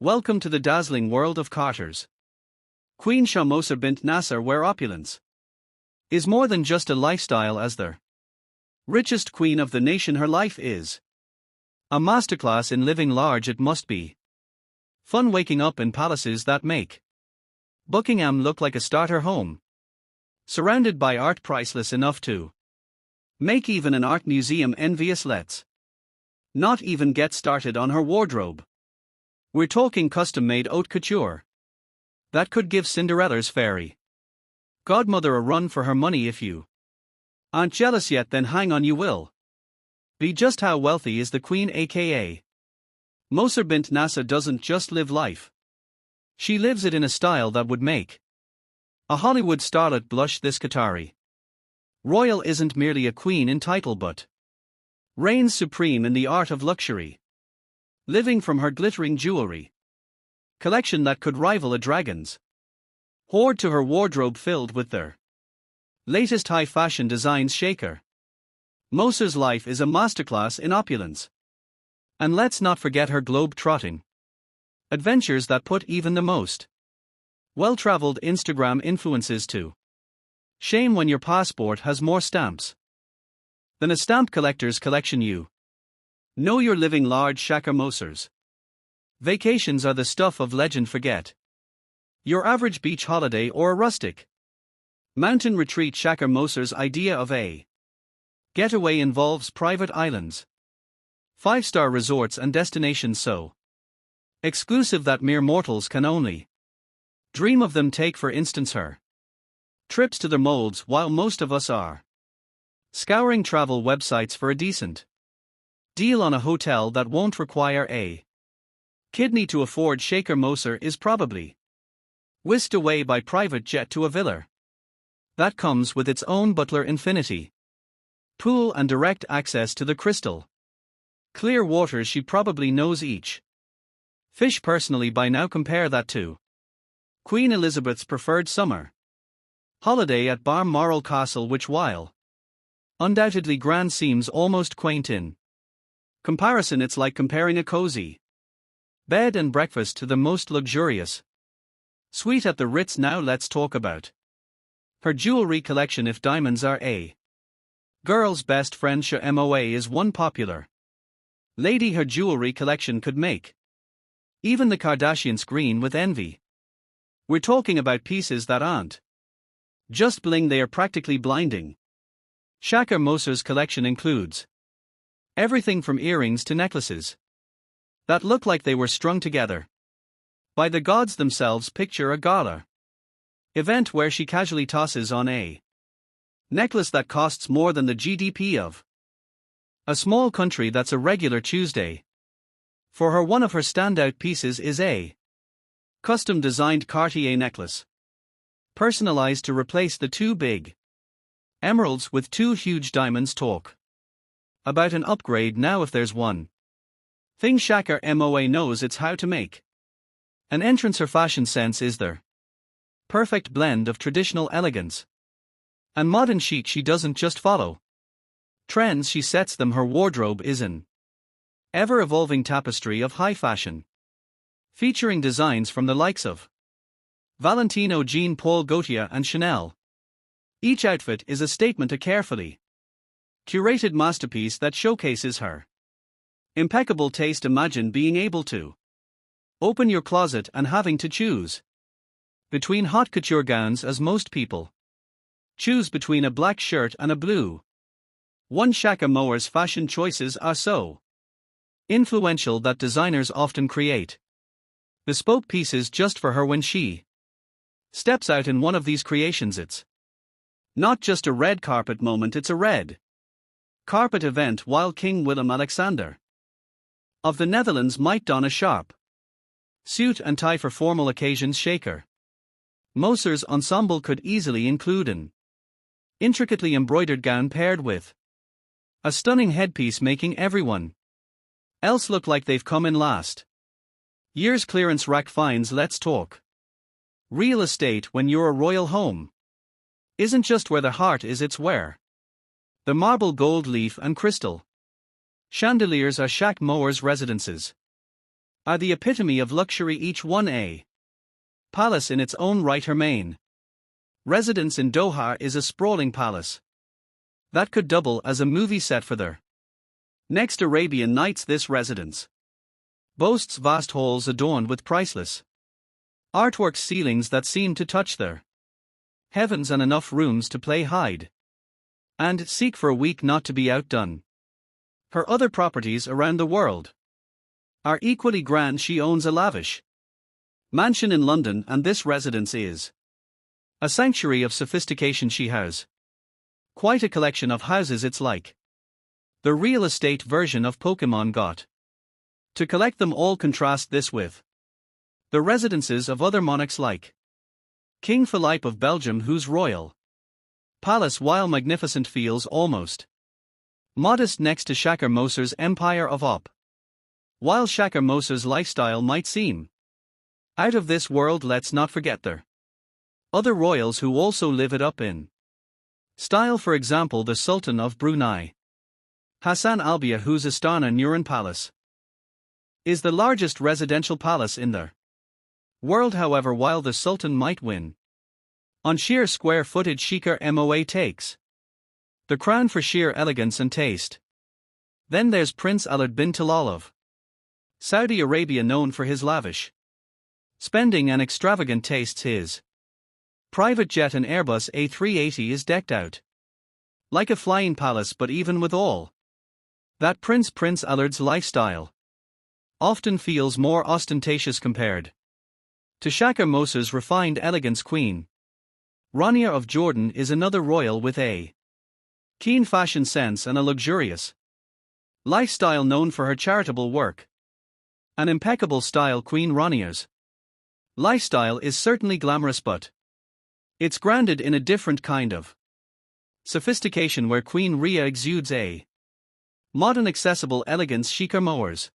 Welcome to the dazzling world of Carters. Queen Shah Moser bint Nasser, where opulence is more than just a lifestyle. As the richest queen of the nation, her life is a masterclass in living large. It must be fun waking up in palaces that make Buckingham look like a starter home, surrounded by art priceless enough to make even an art museum envious. Let's not even get started on her wardrobe. We're talking custom-made haute couture that could give Cinderella's fairy godmother a run for her money. If you aren't jealous yet, then hang on, you will be. Just how wealthy is the Queen, aka Moser bint Nasser? Doesn't just live life, she lives it in a style that would make a Hollywood starlet blush. This Qatari royal isn't merely a queen in title, but reigns supreme in the art of luxury, living from her glittering jewelry collection that could rival a dragon's hoard to her wardrobe filled with their latest high-fashion designs. Shaker Moser's life is a masterclass in opulence. And let's not forget her globe-trotting adventures that put even the most well-traveled Instagram influencers to shame when your passport has more stamps than a stamp collector's collection. You know you're living large. Shaka Moser's vacations are the stuff of legend. Forget your average beach holiday or a rustic mountain retreat. Shaka Moser's idea of a getaway involves private islands, five-star resorts, and destinations so exclusive that mere mortals can only dream of them. Take for instance her trips to the Maldives, while most of us are scouring travel websites for a decent deal on a hotel that won't require a kidney to afford. Shaker Moser is probably whisked away by private jet to a villa that comes with its own butler, infinity pool, and direct access to the crystal clear waters. She probably knows each fish personally by now. Compare that to Queen Elizabeth's preferred summer holiday at Balmoral Castle, which, while undoubtedly grand, seems almost quaint in comparison. It's like comparing a cozy bed and breakfast to the most luxurious suite at the Ritz. Now let's talk about her jewelry collection. If diamonds are a girl's best friend, Shah Moa is one popular lady. Her jewelry collection could make even the Kardashians green with envy. We're talking about pieces that aren't just bling, they are practically blinding. Shaka Moser's collection includes everything from earrings to necklaces that look like they were strung together by the gods themselves. Picture a gala event where she casually tosses on a necklace that costs more than the GDP of a small country. That's a regular Tuesday for her. One of her standout pieces is a custom-designed Cartier necklace, personalized to replace the two big emeralds with two huge diamonds. Talk about an upgrade. Now if there's one thing Shaka Moa knows, it's how to make an entrance. Her fashion sense is the perfect blend of traditional elegance and modern chic. She doesn't just follow trends, she sets them. Her wardrobe is an ever-evolving tapestry of high fashion, featuring designs from the likes of Valentino, Jean Paul Gaultier, and Chanel. Each outfit is a statement, a carefully curated masterpiece that showcases her impeccable taste. Imagine being able to open your closet and having to choose between haute couture gowns, as most people choose between a black shirt and a blue one. Shaka Moa's fashion choices are so influential that designers often create bespoke pieces just for her. When she steps out in one of these creations, it's not just a red carpet moment, it's a red carpet event. While King Willem-Alexander of the Netherlands might don a sharp suit and tie for formal occasions, Shaker Moser's ensemble could easily include an intricately embroidered gown paired with a stunning headpiece, making everyone else look like they've come in last year's clearance rack finds. Let's talk real estate. When you're a royal home isn't just where the heart is, it's where the marble, gold leaf, and crystal chandeliers are. Shaka Moa's residences are the epitome of luxury, each one a palace in its own right. Her main residence in Doha is a sprawling palace that could double as a movie set for their next Arabian Nights. This residence boasts vast halls adorned with priceless artwork, ceilings that seem to touch their heavens, and enough rooms to play hide and seek for a week not to be outdone. Her other properties around the world are equally grand. She owns a lavish mansion in London, and this residence is a sanctuary of sophistication. She has quite a collection of houses. It's like the real estate version of Pokemon. Got to collect them all. Contrast this with the residences of other monarchs like King Philippe of Belgium, whose royal palace, while magnificent, feels almost modest next to Shaka Moser's empire of op. While Shaka Moser's lifestyle might seem out of this world, let's not forget there other royals who also live it up in style. For example, the Sultan of Brunei, Hassan Albia, whose Astana Nuran Palace is the largest residential palace in the world. However, while the Sultan might win on sheer square footage, Sheikha Moa takes the crown for sheer elegance and taste. Then there's Prince Alad bin Talal of Saudi Arabia, known for his lavish spending and extravagant tastes. His private jet, an Airbus A380, is decked out like a flying palace. But even with all that, Prince Alad's lifestyle often feels more ostentatious compared to Shaka Moser's refined elegance. Queen Rania of Jordan is another royal with a keen fashion sense and a luxurious lifestyle, known for her charitable work and impeccable style. Queen Rania's lifestyle is certainly glamorous, but it's grounded in a different kind of sophistication, where Queen Rhea exudes a modern, accessible elegance. Sheikha Moa's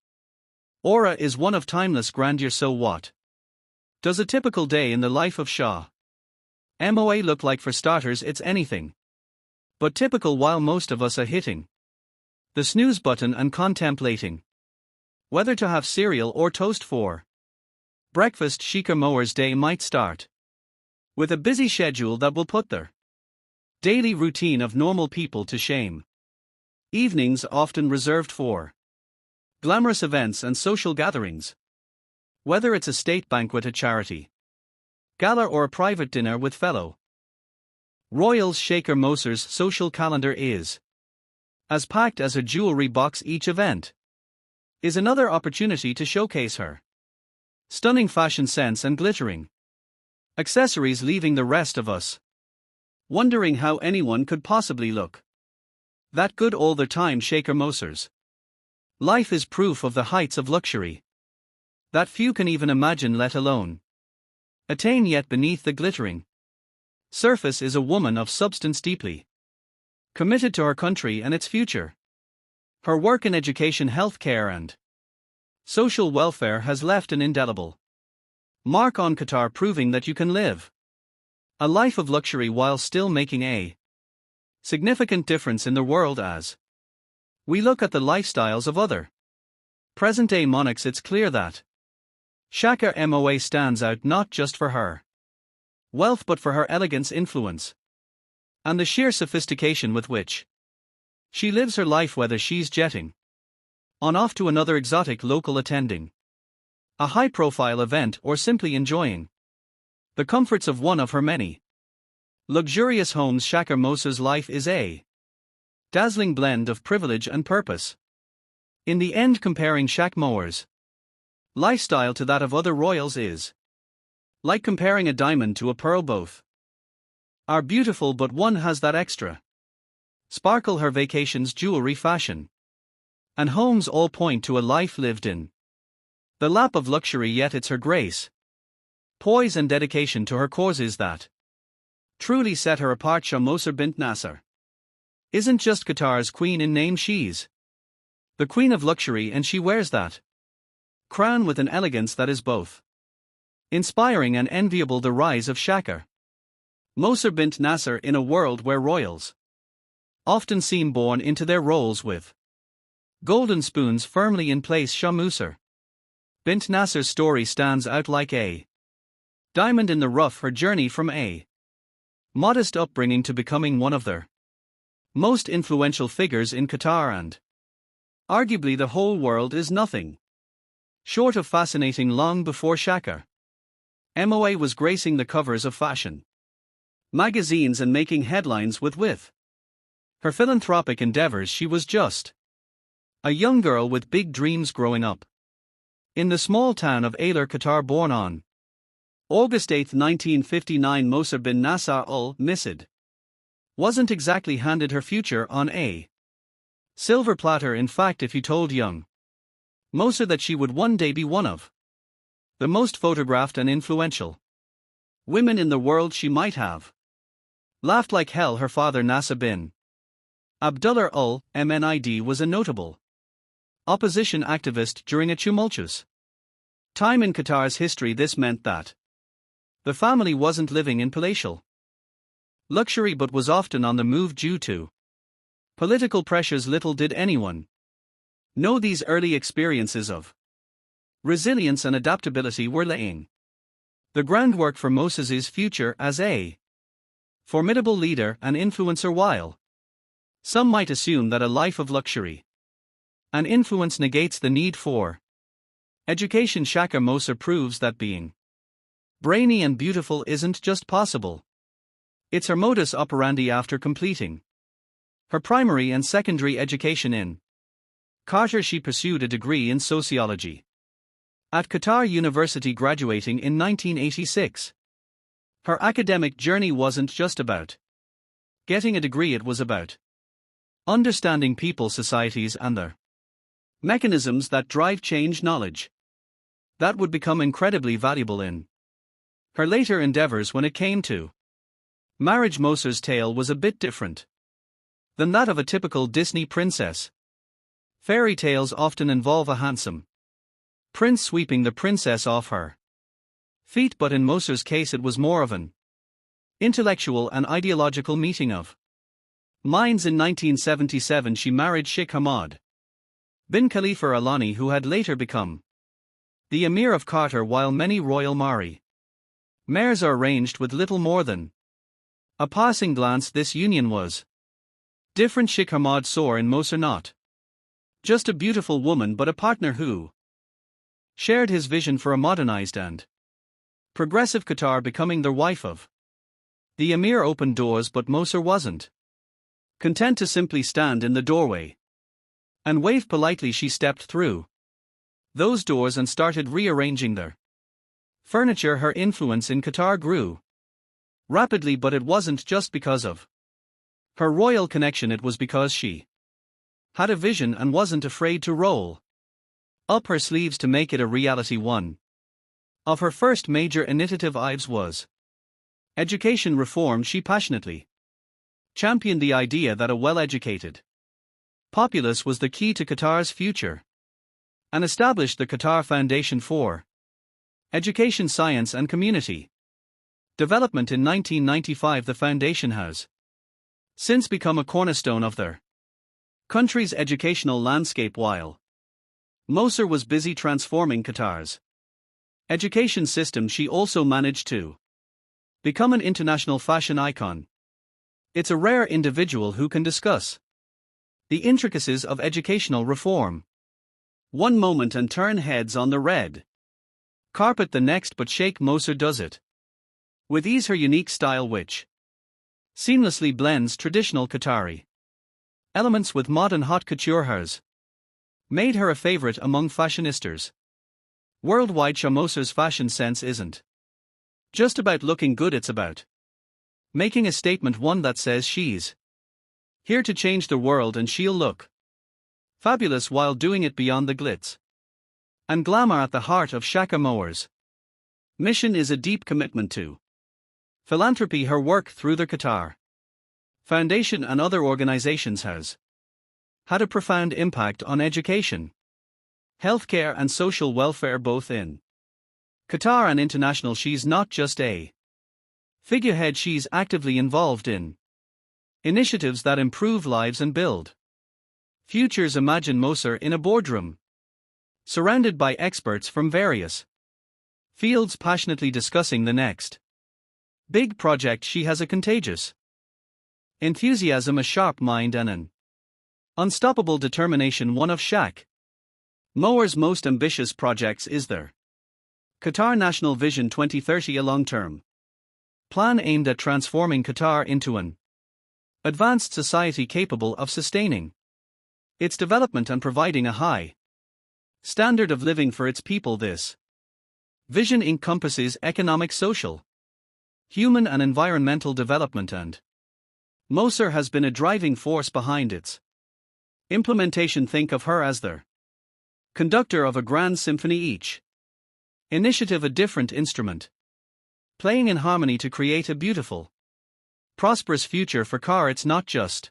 aura is one of timeless grandeur. So what does a typical day in the life of Shah Moa look like? For starters, it's anything but typical. While most of us are hitting the snooze button and contemplating whether to have cereal or toast for breakfast, Sheikha Moa's day might start with a busy schedule that will put their daily routine of normal people to shame. Evenings often reserved for glamorous events and social gatherings. Whether it's a state banquet, a charity gala, or a private dinner with fellow royals, Sheikha Moser's social calendar is as packed as a jewelry box. Each event is another opportunity to showcase her stunning fashion sense and glittering accessories, leaving the rest of us wondering how anyone could possibly look that good all the time. Sheikha Moser's life is proof of the heights of luxury that few can even imagine, let alone attain. Yet beneath the glittering surface is a woman of substance, deeply committed to her country and its future. Her work in education, healthcare, and social welfare has left an indelible mark on Qatar, proving that you can live a life of luxury while still making a significant difference in the world. As we look at the lifestyles of other present-day monarchs, it's clear that Shaka Moa stands out not just for her wealth but for her elegance, influence, and the sheer sophistication with which she lives her life, whether she's jetting on off to another exotic local, attending a high-profile event, or simply enjoying the comforts of one of her many luxurious homes. Shaka Moser's life is a dazzling blend of privilege and purpose. In the end, comparing Shaka Moser's lifestyle to that of other royals is like comparing a diamond to a pearl. Both are beautiful, but one has that extra sparkle. Her vacations, jewelry, fashion, and homes all point to a life lived in the lap of luxury. Yet it's her grace, poise, and dedication to her causes that truly set her apart. Shah Moser bint Nasser isn't just Qatar's queen in name, she's the queen of luxury, and she wears that crown with an elegance that is both inspiring and enviable. The rise of Shaka Moser bint Nasser in a world where royals often seem born into their roles with golden spoons firmly in place. Shah Moser bint Nasser's story stands out like a diamond in the rough. Her journey from a modest upbringing to becoming one of the most influential figures in Qatar and arguably the whole world is nothing short of fascinating. Long before Shaka MOA was gracing the covers of fashion magazines and making headlines with her philanthropic endeavors, she was just a young girl with big dreams growing up in the small town of Ailer, Qatar. Born on August 8, 1959, Moser bin Nasser Al Misad wasn't exactly handed her future on a silver platter. In fact, if you told young Moser that she would one day be one of the most photographed and influential women in the world, she might have laughed like hell. Her father, Nasser bin Abdullah Ul Mnd, was a notable opposition activist during a tumultuous time in Qatar's history. This meant that the family wasn't living in palatial luxury but was often on the move due to political pressures. Little did anyone know these early experiences of resilience and adaptability were laying the groundwork for Moses's future as a formidable leader and influencer. While some might assume that a life of luxury and influence negates the need for education, Shaka Moser proves that being brainy and beautiful isn't just possible. It's her modus operandi. After completing her primary and secondary education in Qatar, she pursued a degree in sociology at Qatar University, graduating in 1986. Her academic journey wasn't just about getting a degree, it was about understanding people, societies, and their mechanisms that drive change, knowledge that would become incredibly valuable in her later endeavors. When it came to marriage, Moser's tale was a bit different than that of a typical Disney princess. Fairy tales often involve a handsome prince sweeping the princess off her feet, but in Moser's case it was more of an intellectual and ideological meeting of minds. In 1977 she married Sheikh Hamad bin Khalifa Alani, who had later become the Emir of Qatar. While many royal marriages are arranged with little more than a passing glance, this union was different. Sheikh Hamad saw in Moser not just a beautiful woman but a partner who shared his vision for a modernized and progressive Qatar. Becoming the wife of the Emir opened doors, but Moser wasn't content to simply stand in the doorway and wave politely. She stepped through those doors and started rearranging their furniture. Her influence in Qatar grew rapidly, but it wasn't just because of her royal connection, it was because she had a vision and wasn't afraid to roll up her sleeves to make it a reality. One of her first major initiatives was education reform. She passionately championed the idea that a well-educated populace was the key to Qatar's future and established the Qatar Foundation for Education, Science and Community Development. In 1995, the foundation has since become a cornerstone of their country's educational landscape. While Moser was busy transforming Qatar's education system, she also managed to become an international fashion icon. It's a rare individual who can discuss the intricacies of educational reform one moment and turn heads on the red carpet the next, but Sheikh Moser does it with ease. Her unique style, which seamlessly blends traditional Qatari elements with modern haute couture, has made her a favorite among fashionistas worldwide. Moser's fashion sense isn't just about looking good, it's about making a statement, one that says she's here to change the world and she'll look fabulous while doing it. Beyond the glitz and glamour, at the heart of Shaka Moser's mission is a deep commitment to philanthropy. Her work through the Qatar Foundation and other organizations has had a profound impact on education, healthcare and social welfare, both in Qatar and international. She's not just a figurehead, she's actively involved in initiatives that improve lives and build futures. Imagine Moser in a boardroom, surrounded by experts from various fields passionately discussing the next big project. She has a contagious enthusiasm, a sharp mind, and an unstoppable determination. One of Shaq Mower's most ambitious projects is their Qatar National Vision 2030, a long-term plan aimed at transforming Qatar into an advanced society capable of sustaining its development and providing a high standard of living for its people. This vision encompasses economic, social, human, and environmental development, and Moser has been a driving force behind its implementation. Think of her as the conductor of a grand symphony, each initiative a different instrument, playing in harmony to create a beautiful, prosperous future for Qatar. It's not just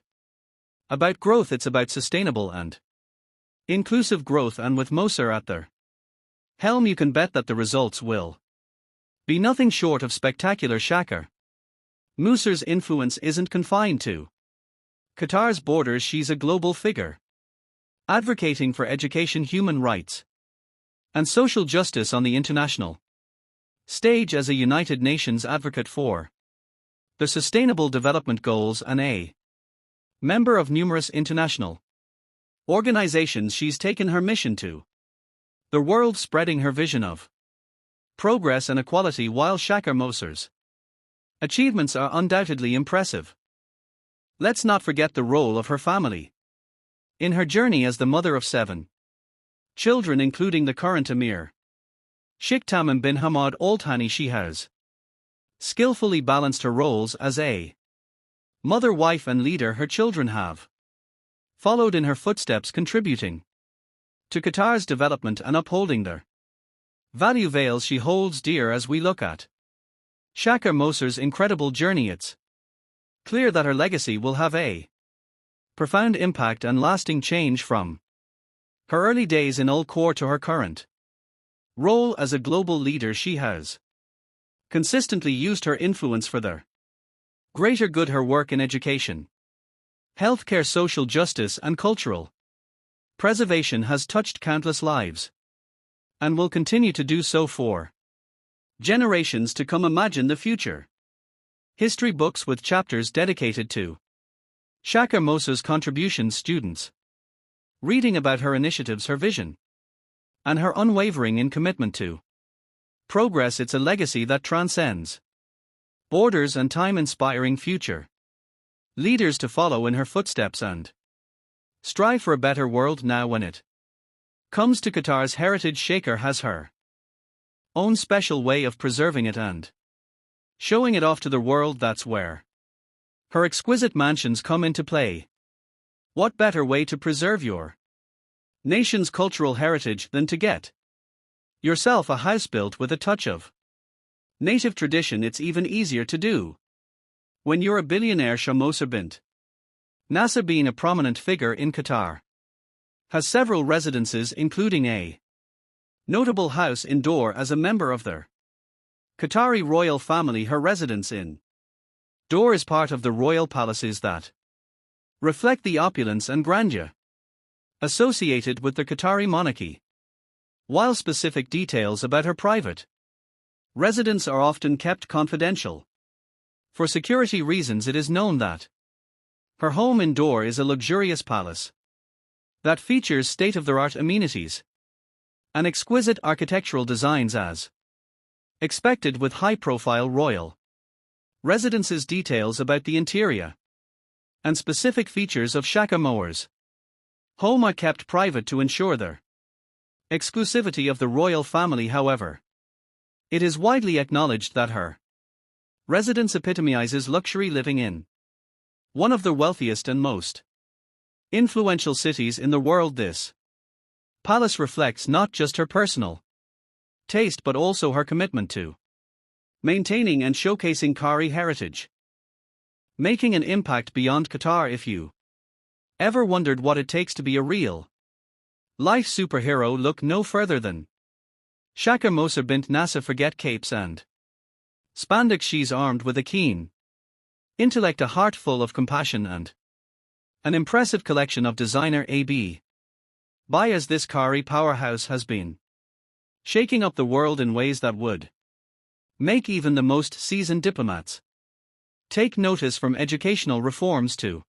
about growth, it's about sustainable and inclusive growth, and with Moser at their helm, you can bet that the results will be nothing short of spectacular. Shaka Moser's influence isn't confined to Qatar's borders. She's a global figure, advocating for education, human rights, and social justice on the international stage as a United Nations advocate for the Sustainable Development Goals and a member of numerous international organizations. She's taken her mission to the world, spreading her vision of progress and equality. While Shaka Moser's achievements are undoubtedly impressive, let's not forget the role of her family in her journey as the mother of 7 children, including the current Emir Sheikh Tamim bin Hamad Al Thani. She has skillfully balanced her roles as a mother, wife, and leader. Her children have followed in her footsteps, contributing to Qatar's development and upholding the value veils she holds dear. As we look at Shaka Moser's incredible journey, it's clear that her legacy will have a profound impact and lasting change. From her early days in Al Khor to her current role as a global leader, she has consistently used her influence for the greater good. Her work in education, healthcare, social justice, and cultural preservation has touched countless lives, and will continue to do so for generations to come. Imagine the future history books with chapters dedicated to Shaka Moser's contributions, students reading about her initiatives, her vision, and her unwavering commitment to progress. It's a legacy that transcends borders and time, inspiring future leaders to follow in her footsteps and strive for a better world. Now, when it comes to Qatar's heritage, Shaka has her own special way of preserving it and showing it off to the world. That's where her exquisite mansions come into play. What better way to preserve your nation's cultural heritage than to get yourself a house built with a touch of native tradition? It's even easier to do when you're a billionaire. Shah Moser bint Nasser, being a prominent figure in Qatar, has several residences, including a notable house indoor as a member of the Qatari royal family. Her residence in Dor is part of the royal palaces that reflect the opulence and grandeur associated with the Qatari monarchy, while specific details about her private residence are often kept confidential. For security reasons, it is known that her home in Dor is a luxurious palace that features state-of-the-art amenities and exquisite architectural designs, as expected with high-profile royal residences. Details about the interior and specific features of Shaka Moser's home are kept private to ensure the exclusivity of the royal family. However, it is widely acknowledged that her residence epitomizes luxury living in one of the wealthiest and most influential cities in the world. This palace reflects not just her personal taste but also her commitment to maintaining and showcasing Qatari heritage, making an impact beyond Qatar. If you ever wondered what it takes to be a real life superhero, look no further than Shaka Moser bint Nasser. Forget capes and spandex. She's armed with a keen intellect, a heart full of compassion, and an impressive collection of designer AB Buy as this Qatari powerhouse has been shaking up the world in ways that would make even the most seasoned diplomats take notice, from educational reforms to